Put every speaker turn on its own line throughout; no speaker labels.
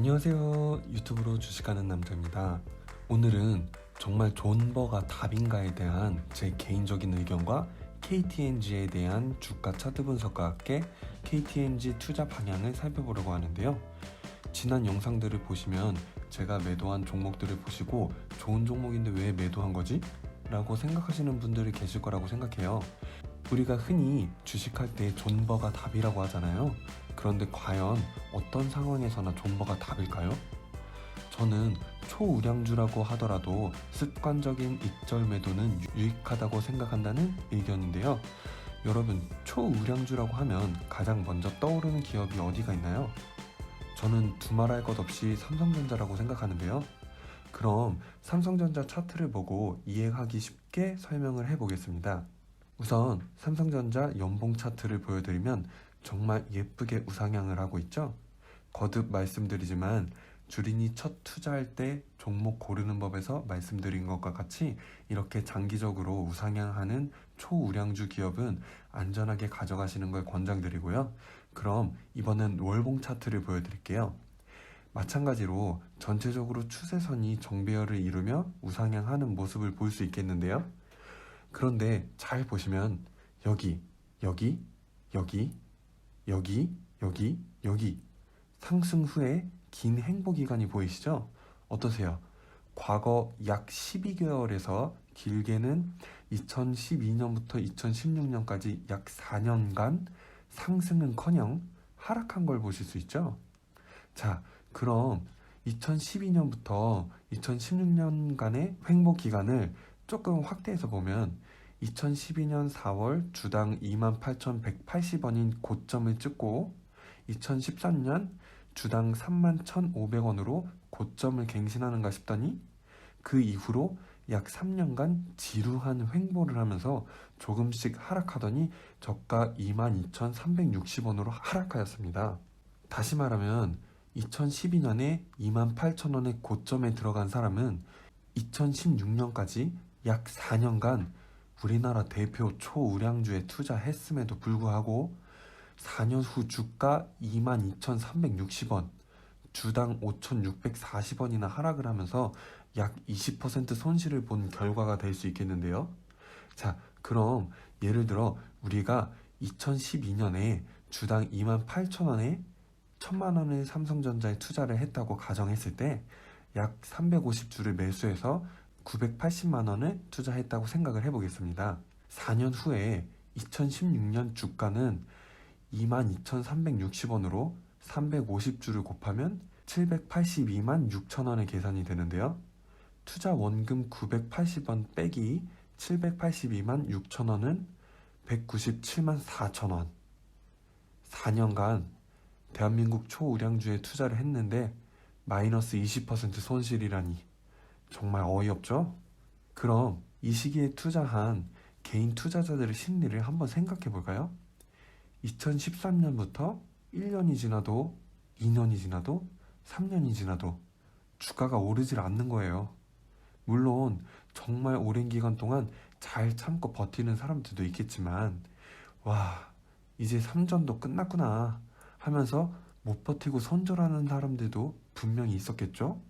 안녕하세요. 유튜브로 주식하는 남자입니다. 오늘은 정말 존버가 답인가에 대한 제 개인적인 의견과 KTNG에 대한 주가 차트 분석과 함께 KTNG 투자 방향을 살펴보려고 하는데요. 지난 영상들을 보시면 제가 매도한 종목들을 보시고 좋은 종목인데 왜 매도한 거지? 라고 생각하시는 분들이 계실 거라고 생각해요. 우리가 흔히 주식할 때 존버가 답이라고 하잖아요. 그런데 과연 어떤 상황에서나 존버가 답일까요? 저는 초우량주라고 하더라도 습관적인 익절 매도는 유익하다고 생각한다는 의견인데요. 여러분, 초우량주라고 하면 가장 먼저 떠오르는 기업이 어디가 있나요? 저는 두말할 것 없이 삼성전자라고 생각하는데요. 그럼 삼성전자 차트를 보고 이해하기 쉽게 설명을 해보겠습니다. 우선 삼성전자 연봉 차트를 보여드리면 정말 예쁘게 우상향을 하고 있죠. 거듭 말씀드리지만 주린이 첫 투자할 때 종목 고르는 법에서 말씀드린 것과 같이 이렇게 장기적으로 우상향하는 초우량주 기업은 안전하게 가져가시는 걸 권장드리고요. 그럼 이번엔 월봉 차트를 보여드릴게요. 마찬가지로 전체적으로 추세선이 정배열을 이루며 우상향하는 모습을 볼 수 있겠는데요. 그런데 잘 보시면 여기, 여기, 여기, 여기, 여기, 여기 상승 후에 긴 행보 기간이 보이시죠? 어떠세요? 과거 약 12개월에서 길게는 2012년부터 2016년까지 약 4년간 상승은커녕 하락한 걸 보실 수 있죠? 자, 그럼 2012년부터 2016년간의 횡보 기간을 조금 확대해서 보면 2012년 4월 주당 28,180원인 고점을 찍고 2013년 주당 31,500원으로 고점을 갱신하는가 싶더니 그 이후로 약 3년간 지루한 횡보를 하면서 조금씩 하락하더니 저가 22,360원으로 하락하였습니다. 다시 말하면 2012년에 28,000원의 고점에 들어간 사람은 2016년까지 약 4년간 우리나라 대표 초우량주에 투자했음에도 불구하고 4년 후 주가 22,360원, 주당 5,640원이나 하락을 하면서 약 20% 손실을 본 결과가 될 수 있겠는데요. 자, 그럼 예를 들어 우리가 2012년에 주당 28,000원에 1,000만원의 삼성전자에 투자를 했다고 가정했을 때 약 350주를 매수해서 980만원을 투자했다고 생각을 해보겠습니다. 4년 후에 2016년 주가는 22,360원으로 350주를 곱하면 782만 6천원의 계산이 되는데요. 투자 원금 980원 빼기 782만 6천원은 197만 4천원. 4년간 대한민국 초우량주에 투자를 했는데 마이너스 20% 손실이라니 정말 어이없죠? 그럼 이 시기에 투자한 개인 투자자들의 심리를 한번 생각해 볼까요? 2013년부터 1년이 지나도 2년이 지나도 3년이 지나도 주가가 오르질 않는 거예요. 물론 정말 오랜 기간 동안 잘 참고 버티는 사람들도 있겠지만 와, 이제 3전도 끝났구나 하면서 못 버티고 손절하는 사람들도 분명히 있었겠죠?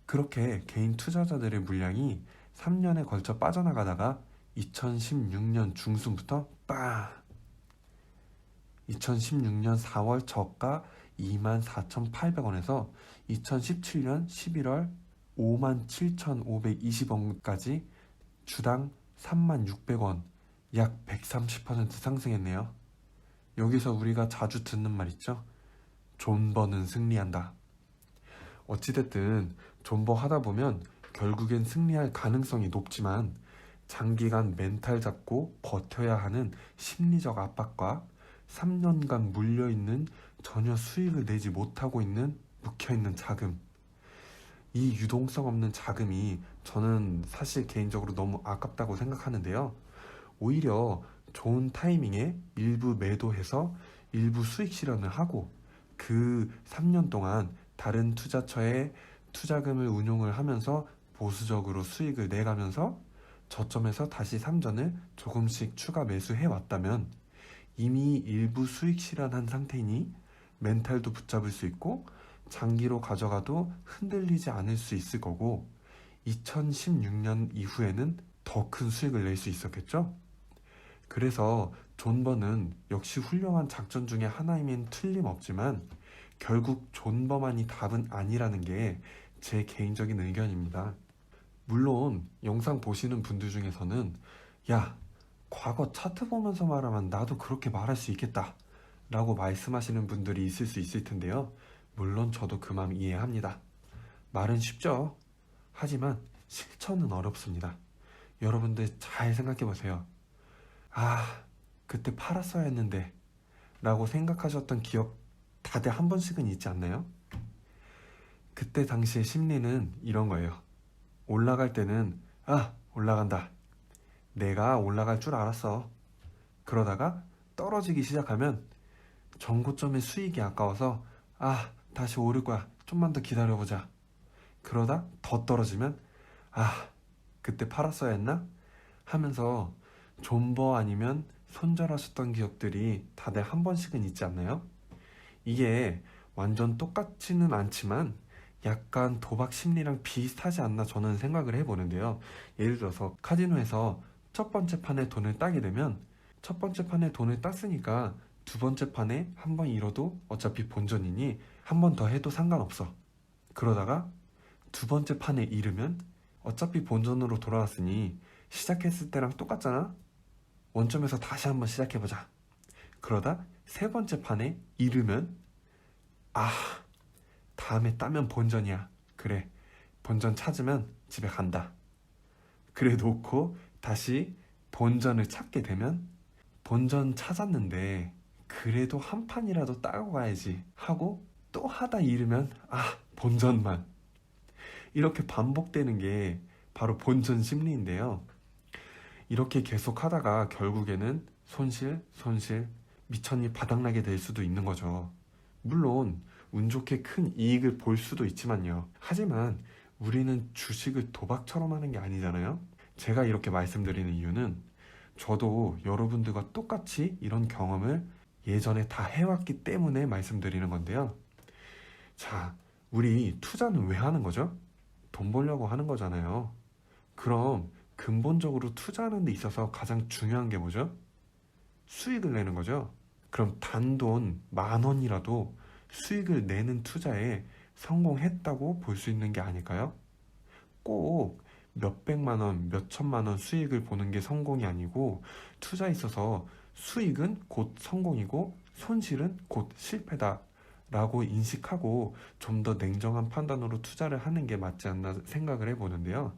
그렇게 개인 투자자들의 물량이 3년에 걸쳐 빠져나가다가 2016년 중순부터 2016년 4월 저가 24,800원에서 2017년 11월 57,520원까지 주당 36,600원, 약 130% 상승했네요. 여기서 우리가 자주 듣는 말 있죠? 존버는 승리한다. 어찌됐든 존버 하다 보면 결국엔 승리할 가능성이 높지만 장기간 멘탈 잡고 버텨야 하는 심리적 압박과 3년간 물려있는 전혀 수익을 내지 못하고 있는 묵혀있는 자금, 이 유동성 없는 자금이 저는 사실 개인적으로 너무 아깝다고 생각하는데요. 오히려 좋은 타이밍에 일부 매도해서 일부 수익 실현을 하고 그 3년 동안 다른 투자처에 투자금을 운용을 하면서 보수적으로 수익을 내가면서 저점에서 다시 3전을 조금씩 추가 매수해 왔다면 이미 일부 수익 실현한 상태이니 멘탈도 붙잡을 수 있고 장기로 가져가도 흔들리지 않을 수 있을 거고 2016년 이후에는 더 큰 수익을 낼 수 있었겠죠? 그래서 존버는 역시 훌륭한 작전 중에 하나이면 틀림없지만 결국 존버만이 답은 아니라는 게 제 개인적인 의견입니다. 물론 영상 보시는 분들 중에서는 야, 과거 차트 보면서 말하면 나도 그렇게 말할 수 있겠다 라고 말씀하시는 분들이 있을 수 있을 텐데요. 물론 저도 그 마음 이해합니다. 말은 쉽죠. 하지만 실천은 어렵습니다. 여러분들 잘 생각해 보세요. 아, 그때 팔았어야 했는데 라고 생각하셨던 기억 다들 한 번씩은 있지 않나요? 그때 당시의 심리는 이런 거예요. 올라갈 때는 올라간다. 내가 올라갈 줄 알았어. 그러다가 떨어지기 시작하면 전고점의 수익이 아까워서 다시 오를 거야. 좀만 더 기다려보자. 그러다 더 떨어지면 그때 팔았어야 했나? 하면서 존버 아니면 손절하셨던 기억들이 다들 한 번씩은 있지 않나요? 이게 완전 똑같지는 않지만 약간 도박 심리랑 비슷하지 않나 저는 생각을 해보는데요. 예를 들어서 카지노에서 첫 번째 판에 돈을 따게 되면 첫 번째 판에 돈을 땄으니까 두 번째 판에 한 번 잃어도 어차피 본전이니 한 번 더 해도 상관없어. 그러다가 두 번째 판에 잃으면 어차피 본전으로 돌아왔으니 시작했을 때랑 똑같잖아? 원점에서 다시 한번 시작해보자. 그러다 세 번째 판에 잃으면 다음에 따면 본전이야. 그래, 본전 찾으면 집에 간다. 그래 놓고 다시 본전을 찾게 되면 본전 찾았는데 그래도 한 판이라도 따고 가야지 하고 또 하다 잃으면 본전만. 이렇게 반복되는 게 바로 본전 심리인데요. 이렇게 계속 하다가 결국에는 손실, 미천이 바닥나게 될 수도 있는 거죠. 물론 운 좋게 큰 이익을 볼 수도 있지만요. 하지만 우리는 주식을 도박처럼 하는 게 아니잖아요. 제가 이렇게 말씀드리는 이유는 저도 여러분들과 똑같이 이런 경험을 예전에 다 해왔기 때문에 말씀드리는 건데요. 자, 우리 투자는 왜 하는 거죠? 돈 벌려고 하는 거잖아요. 그럼 근본적으로 투자하는 데 있어서 가장 중요한 게 뭐죠? 수익을 내는 거죠. 그럼 단돈 10,000원이라도 수익을 내는 투자에 성공했다고 볼 수 있는 게 아닐까요? 꼭 몇백만 원, 몇천만 원 수익을 보는 게 성공이 아니고 투자에 있어서 수익은 곧 성공이고 손실은 곧 실패다 라고 인식하고 좀 더 냉정한 판단으로 투자를 하는 게 맞지 않나 생각을 해보는데요.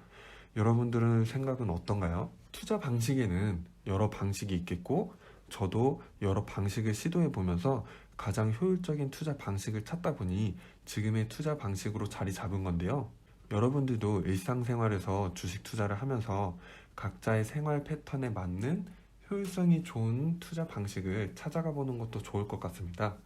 여러분들의 생각은 어떤가요? 투자 방식에는 여러 방식이 있겠고 저도 여러 방식을 시도해 보면서 가장 효율적인 투자 방식을 찾다 보니 지금의 투자 방식으로 자리 잡은 건데요. 여러분들도 일상생활에서 주식 투자를 하면서 각자의 생활 패턴에 맞는 효율성이 좋은 투자 방식을 찾아가 보는 것도 좋을 것 같습니다.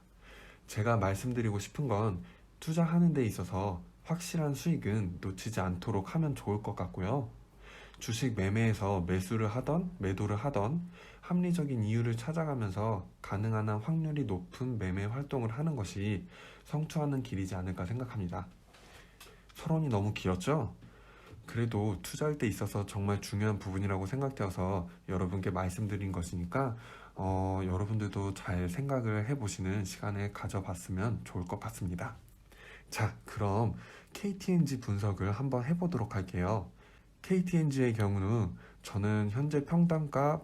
제가 말씀드리고 싶은 건 투자하는 데 있어서 확실한 수익은 놓치지 않도록 하면 좋을 것 같고요. 주식 매매에서 매수를 하던 매도를 하던 합리적인 이유를 찾아가면서 가능한 한 확률이 높은 매매 활동을 하는 것이 성투하는 길이지 않을까 생각합니다. 서론이 너무 길었죠? 그래도 투자할 때 있어서 정말 중요한 부분이라고 생각되어서 여러분께 말씀드린 것이니까 여러분들도 잘 생각을 해보시는 시간을 가져봤으면 좋을 것 같습니다. 자, 그럼 KTNG 분석을 한번 해보도록 할게요. KTNG의 경우는 저는 현재 평단가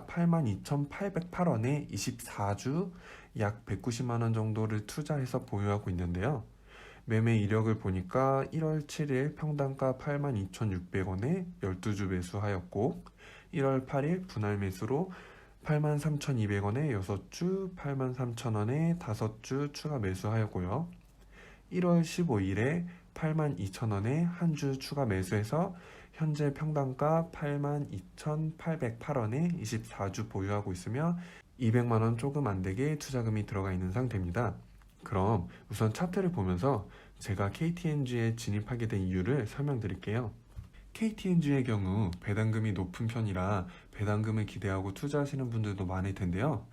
82,808원에 24주 약 190만원 정도를 투자해서 보유하고 있는데요. 매매 이력을 보니까 1월 7일 평단가 82,600원에 12주 매수하였고 1월 8일 분할 매수로 83,200원에 6주 83,000원에 5주 추가 매수하였고요. 1월 15일에 82,000원에 한 주 추가 매수해서 현재 평단가 82,808원에 24주 보유하고 있으며 200만원 조금 안되게 투자금이 들어가 있는 상태입니다. 그럼 우선 차트를 보면서 제가 KTNG에 진입하게 된 이유를 설명드릴게요. KTNG의 경우 배당금이 높은 편이라 배당금을 기대하고 투자하시는 분들도 많을 텐데요.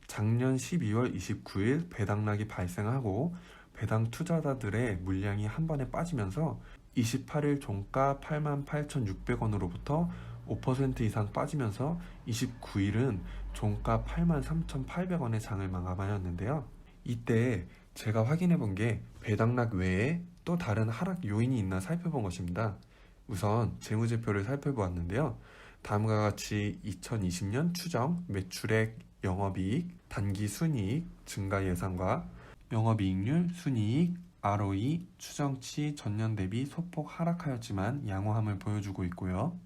작년 12월 29일 배당락이 발생하고 배당 투자자들의 물량이 한 번에 빠지면서 28일 종가 88,600원으로부터 5% 이상 빠지면서 29일은 종가 83,800원의 장을 마감하였는데요. 이때 제가 확인해 본 게 배당락 외에 또 다른 하락 요인이 있나 살펴본 것입니다. 우선 재무제표를 살펴보았는데요. 다음과 같이 2020년 추정 매출액, 영업이익, 단기 순이익 증가 예상과 영업이익률, 순이익, ROE, 추정치 전년 대비 소폭 하락하였지만 양호함을 보여주고 있고요.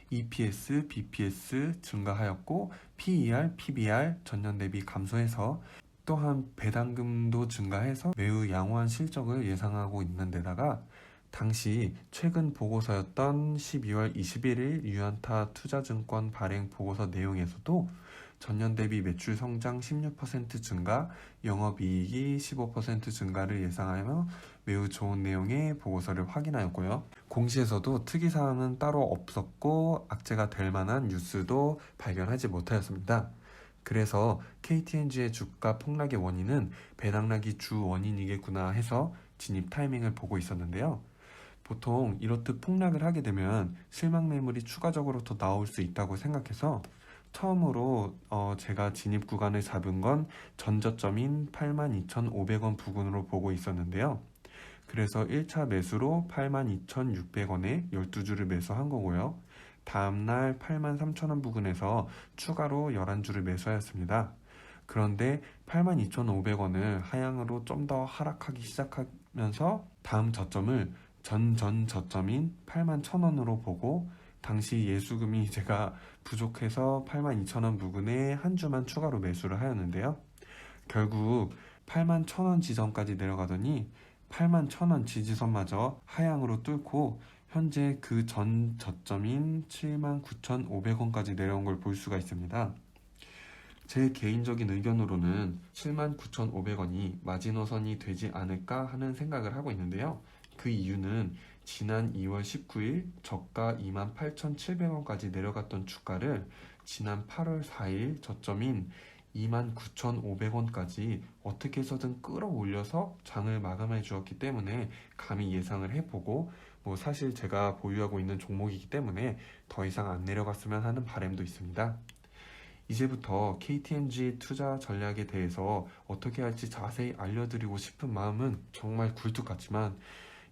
EPS, BPS 증가하였고 PER, PBR 전년 대비 감소해서 또한 배당금도 증가해서 매우 양호한 실적을 예상하고 있는 데다가 당시 최근 보고서였던 12월 21일 유안타 투자증권 발행 보고서 내용에서도 전년 대비 매출 성장 16% 증가, 영업이익이 15% 증가를 예상하며 매우 좋은 내용의 보고서를 확인하였고요. 공시에서도 특이사항은 따로 없었고 악재가 될 만한 뉴스도 발견하지 못하였습니다. 그래서 KTNG의 주가 폭락의 원인은 배당락이 주 원인이겠구나 해서 진입 타이밍을 보고 있었는데요. 보통 이렇듯 폭락을 하게 되면 실망 매물이 추가적으로 더 나올 수 있다고 생각해서 처음으로 제가 진입 구간을 잡은 건 전저점인 82,500원 부근으로 보고 있었는데요. 그래서 1차 매수로 82,600원에 12주를 매수한 거고요. 다음날 83,000원 부근에서 추가로 11주를 매수하였습니다. 그런데 82,500원을 하향으로 좀 더 하락하기 시작하면서 다음 저점을 전 저점인 81,000원으로 보고 당시 예수금이 제가 부족해서 82,000원 부근에 한 주만 추가로 매수를 하였는데요. 결국 81,000원 지점까지 내려가더니 81,000원 지지선마저 하향으로 뚫고 현재 그 전 저점인 79,500원까지 내려온 걸 볼 수가 있습니다. 제 개인적인 의견으로는 79,500원이 마지노선이 되지 않을까 하는 생각을 하고 있는데요. 그 이유는 지난 2월 19일 저가 28,700원까지 내려갔던 주가를 지난 8월 4일 저점인 29,500원까지 어떻게 해서든 끌어올려서 장을 마감해 주었기 때문에 감히 예상을 해보고 사실 제가 보유하고 있는 종목이기 때문에 더 이상 안 내려갔으면 하는 바람도 있습니다. 이제부터 KTNG 투자 전략에 대해서 어떻게 할지 자세히 알려드리고 싶은 마음은 정말 굴뚝 같지만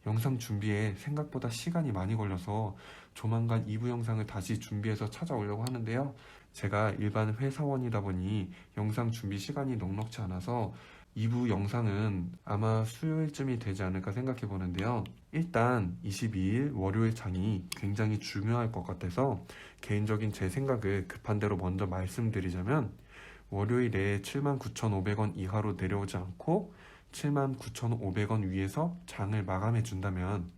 영상 준비에 생각보다 시간이 많이 걸려서 조만간 2부 영상을 다시 준비해서 찾아오려고 하는데요. 제가 일반 회사원이다 보니 영상 준비 시간이 넉넉지 않아서 2부 영상은 아마 수요일쯤이 되지 않을까 생각해 보는데요. 일단 22일 월요일 장이 굉장히 중요할 것 같아서 개인적인 제 생각을 급한 대로 먼저 말씀드리자면 월요일에 79,500원 이하로 내려오지 않고 79,500원 위에서 장을 마감해 준다면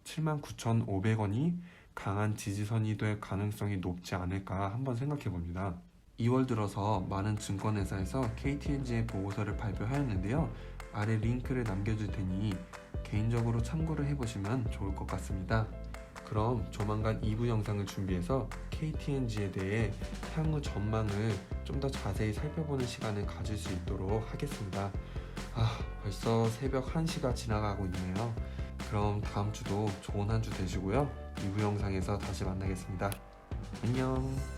79,500원이 강한 지지선이 될 가능성이 높지 않을까 한번 생각해 봅니다. 2월 들어서 많은 증권회사에서 KTNG의 보고서를 발표하였는데요. 아래 링크를 남겨줄 테니 개인적으로 참고를 해보시면 좋을 것 같습니다. 그럼 조만간 2부 영상을 준비해서 KTNG에 대해 향후 전망을 좀 더 자세히 살펴보는 시간을 가질 수 있도록 하겠습니다. 벌써 새벽 1시가 지나가고 있네요. 그럼 다음 주도 좋은 한 주 되시고요. 2부 영상에서 다시 만나겠습니다. 안녕.